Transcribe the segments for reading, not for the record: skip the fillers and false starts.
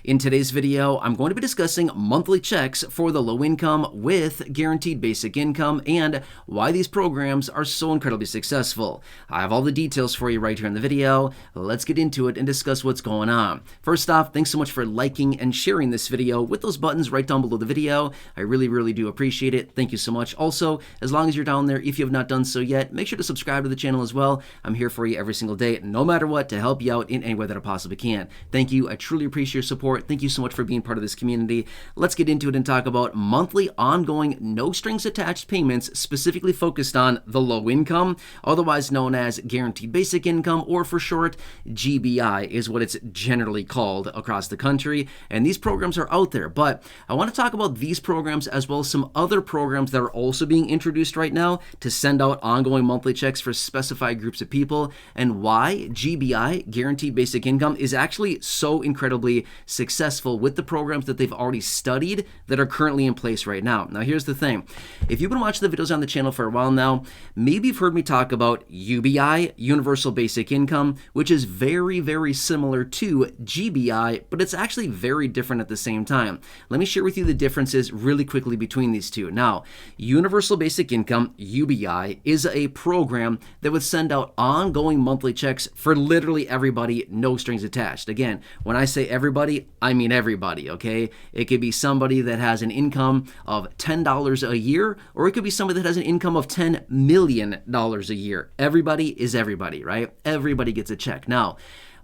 In today's video, I'm going to be discussing monthly checks for the low income with guaranteed basic income and why these programs are so incredibly successful. I have all the details for you right here in the video. Let's get into it and discuss what's going on. First off, thanks so much for liking and sharing this video with those buttons right down below the video. I really do appreciate it. Thank you so much. Also, as long as you're down there, if you have not done so yet, make sure to subscribe to the channel as well. I'm here for you every single day, no matter what, to help you out in any way that I possibly can. Thank you. I truly appreciate your support. Thank you so much for being part of this community. Let's get into it and talk about monthly ongoing no strings attached payments specifically focused on the low income, otherwise known as guaranteed basic income, or for short, GBI is what it's generally called across the country. And these programs are out there, but I want to talk about these programs as well as some other programs that are also being introduced right now to send out ongoing monthly checks for specified groups of people, and why GBI, guaranteed basic income, is actually so incredibly successful with the programs that they've already studied that are currently in place right now. Now, here's the thing. If you've been watching the videos on the channel for a while now, maybe you've heard me talk about UBI, Universal Basic Income, which is very similar to GBI, but it's actually very different at the same time. Let me share with you the differences really quickly between these two. Now, Universal Basic Income, UBI, is a program that would send out ongoing monthly checks for literally everybody, no strings attached. Again, when I say everybody, I mean everybody, okay? It could be somebody that has an income of $10 a year, or it could be somebody that has an income of $10 million a year. Everybody is everybody, right? Everybody gets a check. Now,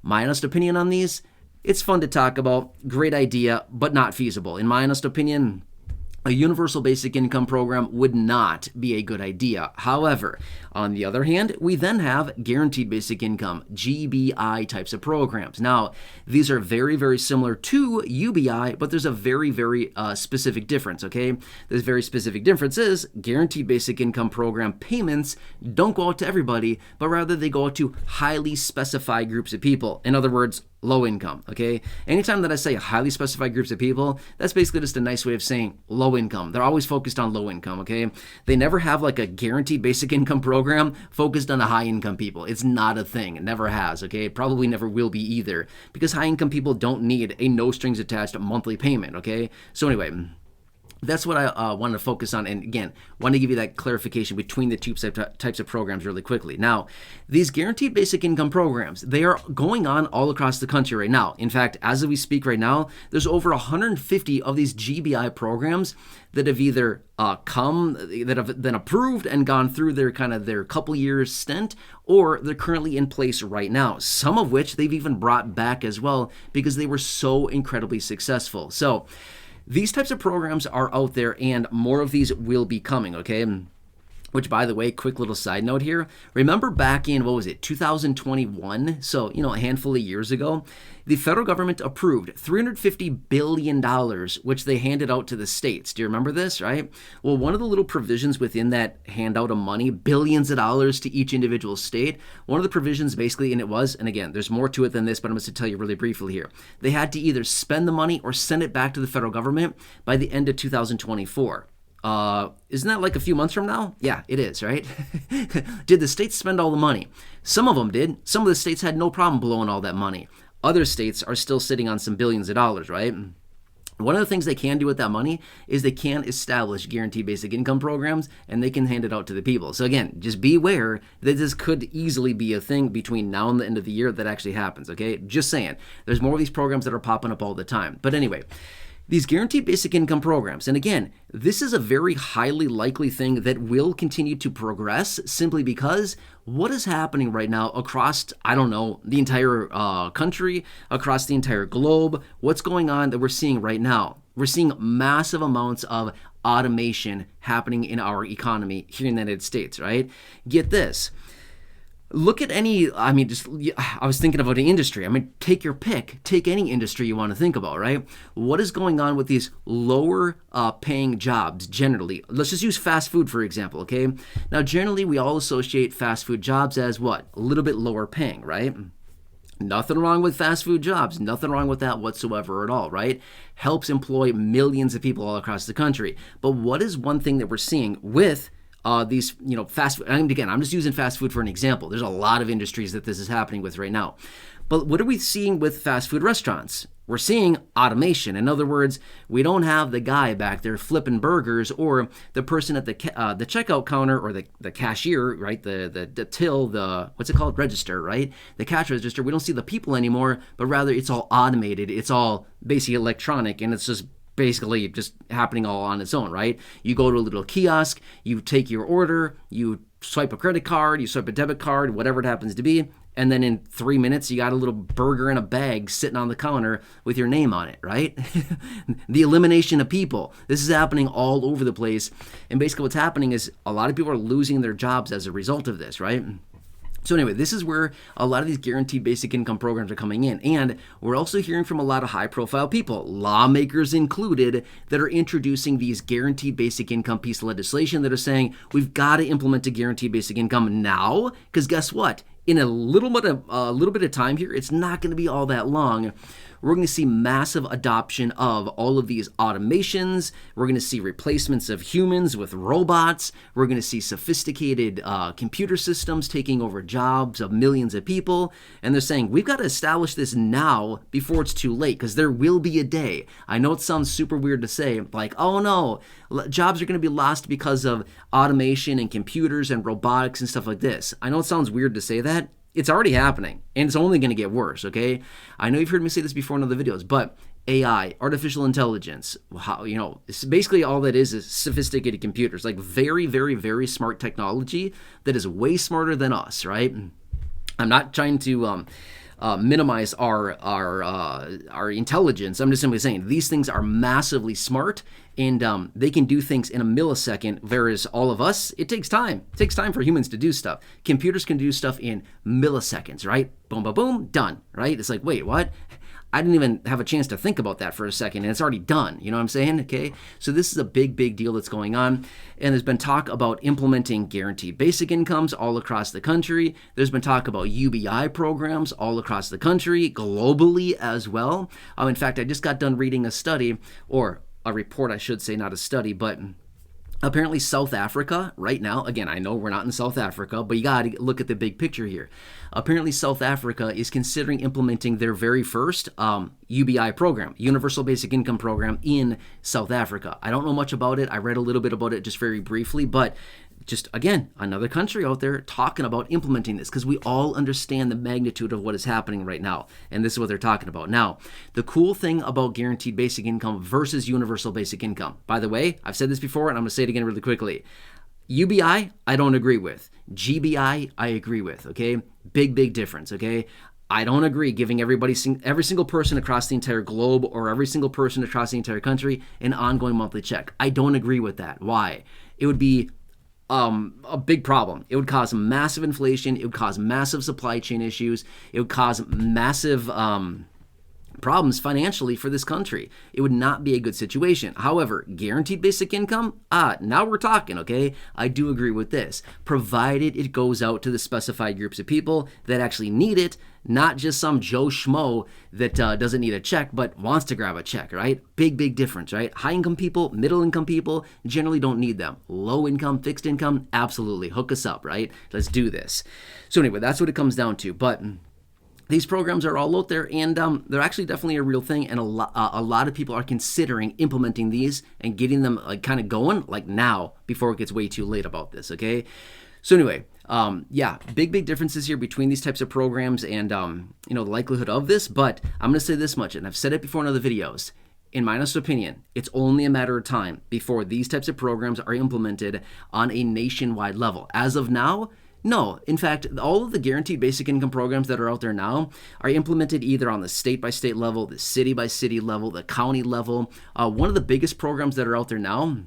my honest opinion on these, it's fun to talk about, great idea, but not feasible. In my honest opinion, a universal basic income program would not be a good idea. However, on the other hand, we then have guaranteed basic income, GBI types of programs. Now, these are very similar to UBI, but there's a very specific difference, okay? This very specific difference is guaranteed basic income program payments don't go out to everybody, but rather they go out to highly specified groups of people. In other words, low income, okay? Anytime that I say highly specified groups of people, that's basically just a nice way of saying low income. They're always focused on low income, okay? They never have like a guaranteed basic income program focused on the high income people. It's not a thing. It never has, okay? It probably never will be either, because high income people don't need a no strings attached monthly payment, okay? So anyway, that's what I wanted to focus on. And again, want to give you that clarification between the two types of programs really quickly. Now, these guaranteed basic income programs, they are going on all across the country right now. In fact, as we speak right now, there's over 150 of these GBI programs that have either that have been approved and gone through their couple years stint, or they're currently in place right now. Some of which they've even brought back as well because they were so incredibly successful. So these types of programs are out there, and more of these will be coming, okay? Which, by the way, quick little side note here. Remember back in, 2021? So, a handful of years ago, the federal government approved $350 billion, which they handed out to the states. Do you remember this, right? Well, one of the little provisions within that handout of money, billions of dollars to each individual state, one of the provisions basically, and again, there's more to it than this, but I'm going to tell you really briefly here. They had to either spend the money or send it back to the federal government by the end of 2024. Isn't that like a few months from now? Yeah, it is, right? Did the states spend all the money? Some of them did. Some of the states had no problem blowing all that money. Other states are still sitting on some billions of dollars, right? One of the things they can do with that money is they can establish guaranteed basic income programs, and they can hand it out to the people. So again, just be aware that this could easily be a thing between now and the end of the year that actually happens, okay? Just saying. There's more of these programs that are popping up all the time. But anyway, these guaranteed basic income programs, and again, this is a very highly likely thing that will continue to progress simply because what is happening right now across, the entire country, across the entire globe, what's going on that we're seeing right now? We're seeing massive amounts of automation happening in our economy here in the United States, right? Get this. Look at I was thinking about an industry. Take your pick. Take any industry you want to think about, right? What is going on with these lower paying jobs generally? Let's just use fast food, for example, okay? Now, generally, we all associate fast food jobs as what? A little bit lower paying, right? Nothing wrong with fast food jobs. Nothing wrong with that whatsoever at all, right? Helps employ millions of people all across the country. But what is one thing that we're seeing with these, fast food, and again, I'm just using fast food for an example. There's a lot of industries that this is happening with right now. But what are we seeing with fast food restaurants? we're seeing automation. In other words, we don't have the guy back there flipping burgers or the person at the checkout counter or the cashier, right? The till, what's it called? Register, right? The cash register. We don't see the people anymore, but rather it's all automated. It's all basically electronic, and it's just basically just happening all on its own, right? You go to a little kiosk, you take your order, you swipe a credit card, you swipe a debit card, whatever it happens to be, and then in 3 minutes, you got a little burger in a bag sitting on the counter with your name on it, right? The elimination of people. This is happening all over the place. And basically what's happening is a lot of people are losing their jobs as a result of this, right? So anyway, this is where a lot of these guaranteed basic income programs are coming in. And we're also hearing from a lot of high-profile people, lawmakers included, that are introducing these guaranteed basic income piece of legislation that are saying, we've got to implement a guaranteed basic income now, because guess what? In a little bit of time here, it's not going to be all that long. We're going to see massive adoption of all of these automations. We're going to see replacements of humans with robots. We're going to see sophisticated computer systems taking over jobs of millions of people. And they're saying, we've got to establish this now before it's too late, because there will be a day. I know it sounds super weird to say, like, oh no, jobs are going to be lost because of automation and computers and robotics and stuff like this. I know it sounds weird to say that. It's already happening, and it's only going to get worse, okay? I know you've heard me say this before in other videos, but AI, artificial intelligence, it's basically all that is sophisticated computers, like very, very, very smart technology that is way smarter than us, right? I'm not trying to minimize our intelligence. I'm just simply saying these things are massively smart, and they can do things in a millisecond, whereas all of us, it takes time. It takes time for humans to do stuff. Computers can do stuff in milliseconds, right? Boom, boom, boom, done, right? It's like, wait, what? I didn't even have a chance to think about that for a second, and it's already done. You know what I'm saying? Okay. So this is a big, big deal that's going on. And there's been talk about implementing guaranteed basic incomes all across the country. There's been talk about UBI programs all across the country, globally as well. In fact, I just got done reading a study, or a report, I should say, not a study, but apparently South Africa right now, again, I know we're not in South Africa, but you got to look at the big picture here. Apparently South Africa is considering implementing their very first UBI program, Universal Basic Income Program, in South Africa. I don't know much about it. I read a little bit about it just very briefly, but just, again, another country out there talking about implementing this, because we all understand the magnitude of what is happening right now. And this is what they're talking about. Now, the cool thing about guaranteed basic income versus universal basic income, by the way, I've said this before, and I'm going to say it again really quickly. UBI, I don't agree with. GBI, I agree with, okay? Big, big difference, okay? I don't agree giving every single person across the entire globe or every single person across the entire country an ongoing monthly check. I don't agree with that. Why? It would be a big problem. It would cause massive inflation. It would cause massive supply chain issues. It would cause massive problems financially for this country. It would not be a good situation. However, guaranteed basic income, now we're talking, okay? I do agree with this, provided it goes out to the specified groups of people that actually need it, not just some Joe Schmo that doesn't need a check but wants to grab a check, right? Big, big difference, right? High income people, middle income people generally don't need them. Low income, fixed income, absolutely. Hook us up, right? Let's do this. So anyway, that's what it comes down to. But these programs are all out there, and they're actually definitely a real thing, and a lot of people are considering implementing these and getting them kind of going like now before it gets way too late about this, okay? So anyway, big differences here between these types of programs and, the likelihood of this, but I'm going to say this much, and I've said it before in other videos. In my honest opinion, it's only a matter of time before these types of programs are implemented on a nationwide level. As of now, no. In fact, all of the guaranteed basic income programs that are out there now are implemented either on the state-by-state level, the city-by-city level, the county level. One of the biggest programs that are out there now,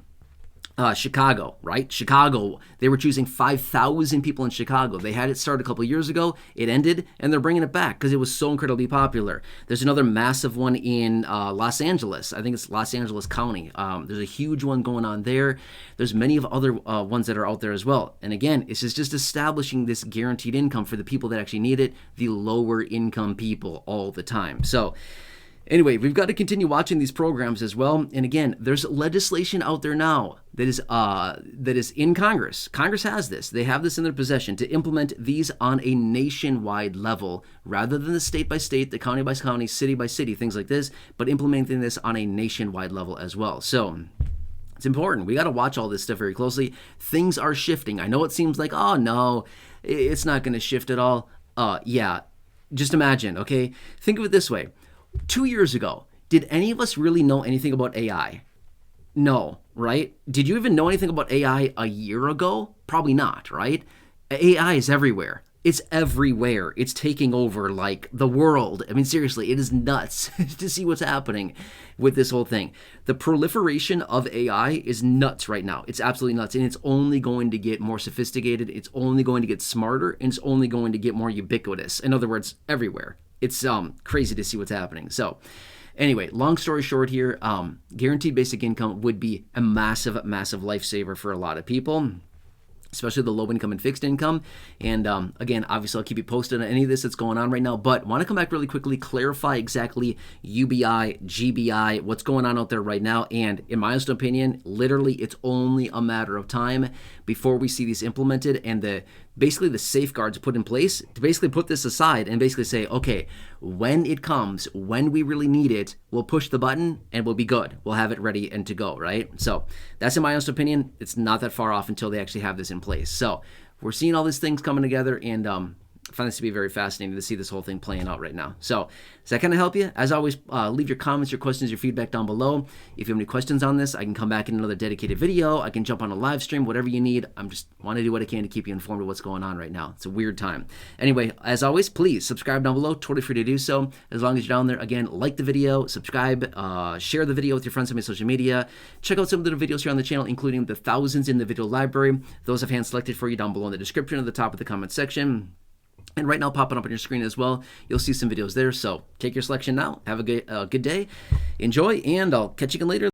Chicago, right? Chicago, they were choosing 5,000 people in Chicago. They had it start a couple of years ago. It ended, and they're bringing it back because it was so incredibly popular. There's another massive one in Los Angeles. I think it's Los Angeles County. There's a huge one going on there. There's many of other ones that are out there as well. And again, it's just establishing this guaranteed income for the people that actually need it, the lower income people all the time. So Anyway, we've got to continue watching these programs as well. And again, there's legislation out there now that is in Congress. Congress has this. They have this in their possession to implement these on a nationwide level rather than the state by state, the county by county, city by city, things like this, but implementing this on a nationwide level as well. So it's important. We got to watch all this stuff very closely. Things are shifting. I know it seems like, oh no, it's not going to shift at all. Yeah, just imagine, okay? Think of it this way. 2 years ago, did any of us really know anything about AI? No, right? Did you even know anything about AI a year ago? Probably not, right? AI is everywhere. It's everywhere. It's taking over like the world. I mean, seriously, it is nuts to see what's happening with this whole thing. The proliferation of AI is nuts right now. It's absolutely nuts. And it's only going to get more sophisticated. It's only going to get smarter. And it's only going to get more ubiquitous. In other words, everywhere. It's crazy to see what's happening. So anyway, long story short here, guaranteed basic income would be a massive, massive lifesaver for a lot of people, especially the low income and fixed income. And again, obviously I'll keep you posted on any of this that's going on right now, but want to come back really quickly, clarify exactly UBI, GBI, what's going on out there right now. And in my honest opinion, literally it's only a matter of time before we see these implemented and basically the safeguards put in place to basically put this aside and basically say, okay, when it comes, when we really need it, we'll push the button and we'll be good. We'll have it ready and to go, right? So that's in my honest opinion. It's not that far off until they actually have this in place. So we're seeing all these things coming together, and I find this to be very fascinating to see this whole thing playing out right now. So does that kind of help you? As always, leave your comments, your questions, your feedback down below. If you have any questions on this, I can come back in another dedicated video. I can jump on a live stream, whatever you need. I'm just want to do what I can to keep you informed of what's going on right now. It's a weird time. Anyway, as always, please subscribe down below. Totally free to do so. As long as you're down there, again, like the video, subscribe, share the video with your friends on my social media. Check out some of the videos here on the channel, including the thousands in the video library. Those I've hand selected for you down below in the description at the top of the comment section. And right now, popping up on your screen as well, you'll see some videos there. So take your selection now. Have a good day. Enjoy, and I'll catch you again later.